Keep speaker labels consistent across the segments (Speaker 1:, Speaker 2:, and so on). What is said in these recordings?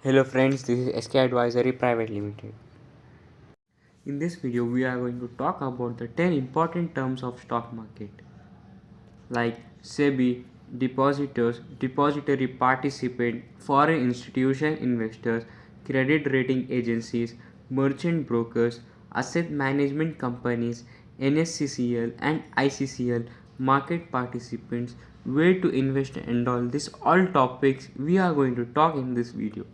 Speaker 1: Hello friends, this is SK Advisory Private Limited. In this video, we are going to talk about the 10 important terms of stock market like SEBI, depositors, depository participant, foreign institution investors, credit rating agencies, merchant brokers, asset management companies, NSCCL and ICCL, market participants, where to invest and all these all topics we are going to talk in this video.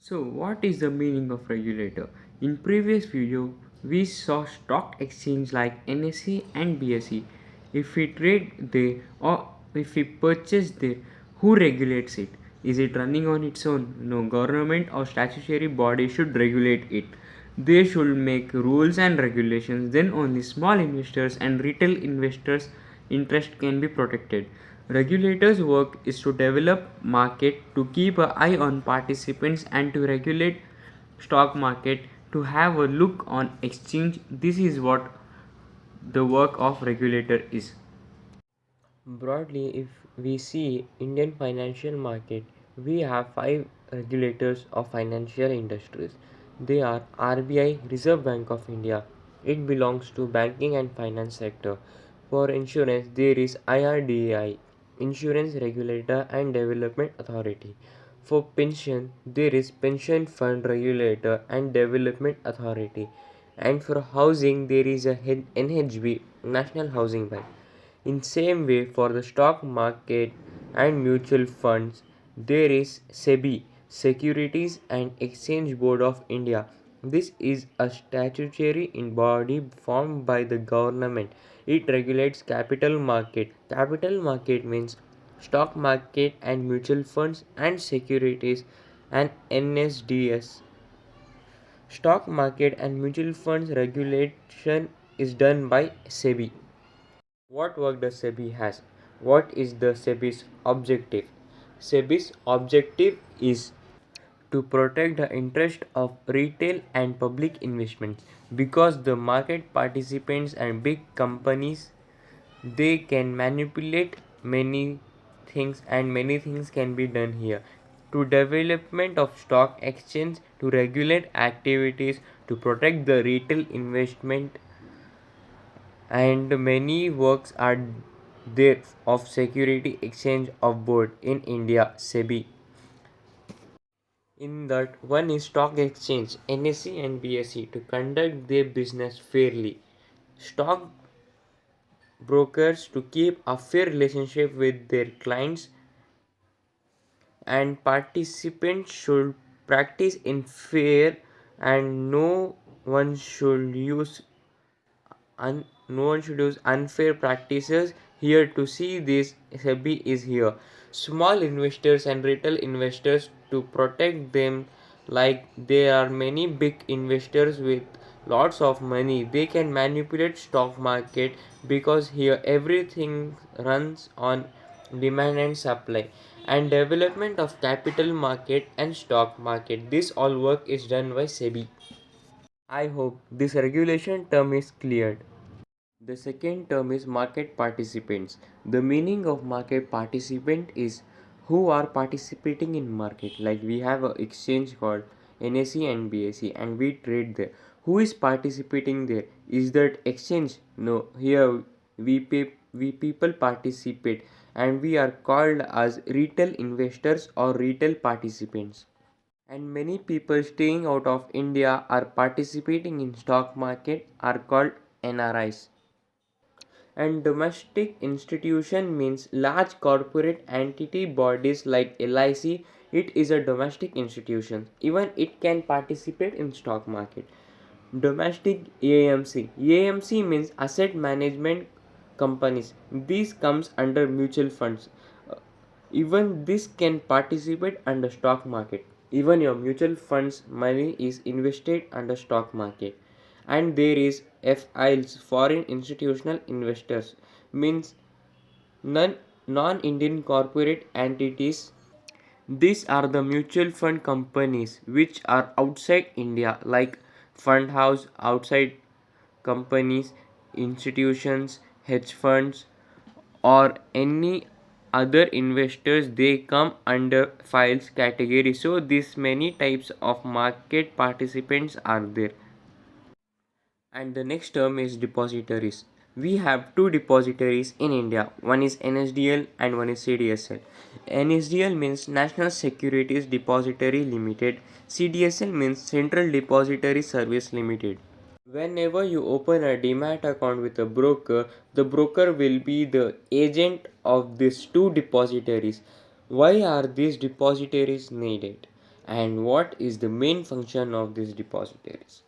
Speaker 1: So what is the meaning of regulator? In previous video we saw stock exchange like NSE and BSE. If we trade there or if we purchase there, who regulates it? Is it running on its own? No, government or statutory body should regulate it. They should make rules and regulations, then only small investors and retail investors' interest can be protected. Regulators' work is to develop market, to keep an eye on participants and to regulate stock market, to have a look on exchange. This is what the work of regulator is. Broadly, if we see Indian financial market, we have five regulators of financial industries. They are RBI, Reserve Bank of India. It belongs to banking and finance sector. For insurance, there is IRDAI, Insurance Regulator and Development Authority. For pension, there is Pension Fund Regulator and Development Authority. And for housing, there is a NHB, National Housing Bank. In same way, for the stock market and mutual funds, there is SEBI, Securities and Exchange Board of India. This is a statutory body formed by the government. It regulates capital market. Capital market means stock market and mutual funds and securities and NSDS. Stock market and mutual funds regulation is done by SEBI. What work does SEBI has? What is the SEBI's objective? SEBI's objective is to protect the interest of retail and public investments because the market participants and big companies they can manipulate many things and many things can be done here to development of stock exchange to regulate activities to protect the retail investment and many works are there of security exchange of board in India SEBI. In that one is stock exchange NSE and BSE to conduct their business fairly. Stock brokers to keep a fair relationship with their clients and participants should practice in fair and one should use no one should use unfair practices. Here to see this, SEBI is here. Small investors and retail investors to protect them like there are many big investors with lots of money. They can manipulate stock market because here everything runs on demand and supply and development of capital market and stock market. This all work is done by SEBI. I hope this regulation term is cleared. The second term is market participants. The meaning of market participant is who are participating in market. Like we have a exchange called NSE and BSE and we trade there. Who is participating there? Is that exchange? No. Here we people participate and we are called as retail investors or retail participants. And many people staying out of India are participating in stock market are called NRIs. And domestic institution means large corporate entity bodies like LIC. It is a domestic institution. Even it can participate in stock market. Domestic AMC. AMC means asset management companies. This comes under mutual funds. Even this can participate under stock market. Even your mutual funds money is invested under stock market. And there is FIs, foreign institutional investors, means non-Indian corporate entities. These are the mutual fund companies which are outside India, like fund house outside companies, institutions, hedge funds, or any other investors, they come under files category. So this many types of market participants are there. And the next term is depositories. We have two depositories in India. One is NSDL and one is CDSL. NSDL means National Securities Depository Limited. CDSL means Central Depository Service Limited. Whenever you open a demat account with a broker, the broker will be the agent of these two depositories. Why are these depositories needed? And what is the main function of these depositories?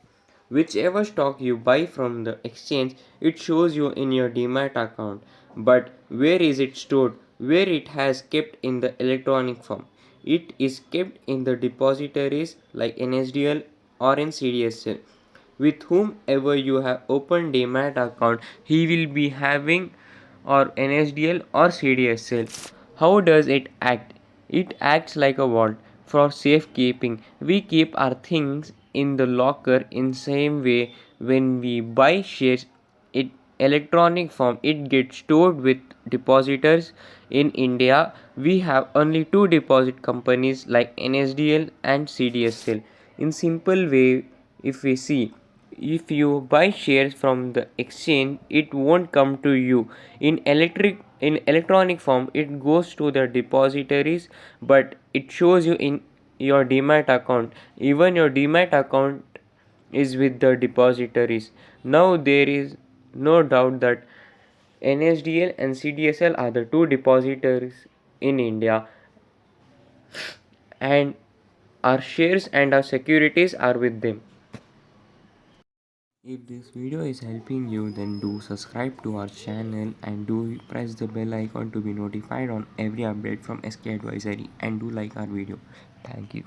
Speaker 1: Whichever stock you buy from the exchange, it shows you in your demat account. But where is it stored? Where it has kept in the electronic form? It is kept in the depositories like NSDL or in CDSL. With whomever you have opened demat account, he will be having or NSDL or CDSL. How does it act? It acts like a vault for safekeeping. We keep our things in the locker in same way when we buy shares in electronic form. It gets stored with depositors. In India, we have only two deposit companies like NSDL and CDSL. In simple way, if we see, if you buy shares from the exchange, it won't come to you in electronic form. It goes to the depositories, but it shows you in your demat account. Even your demat account is with the depositories. Now there is no doubt that NSDL and CDSL are the two depositories in India, and our shares and our securities are with them. If this video is helping you, then do subscribe to our channel and do press the bell icon to be notified on every update from SK Advisory, and do like our video. Thank you.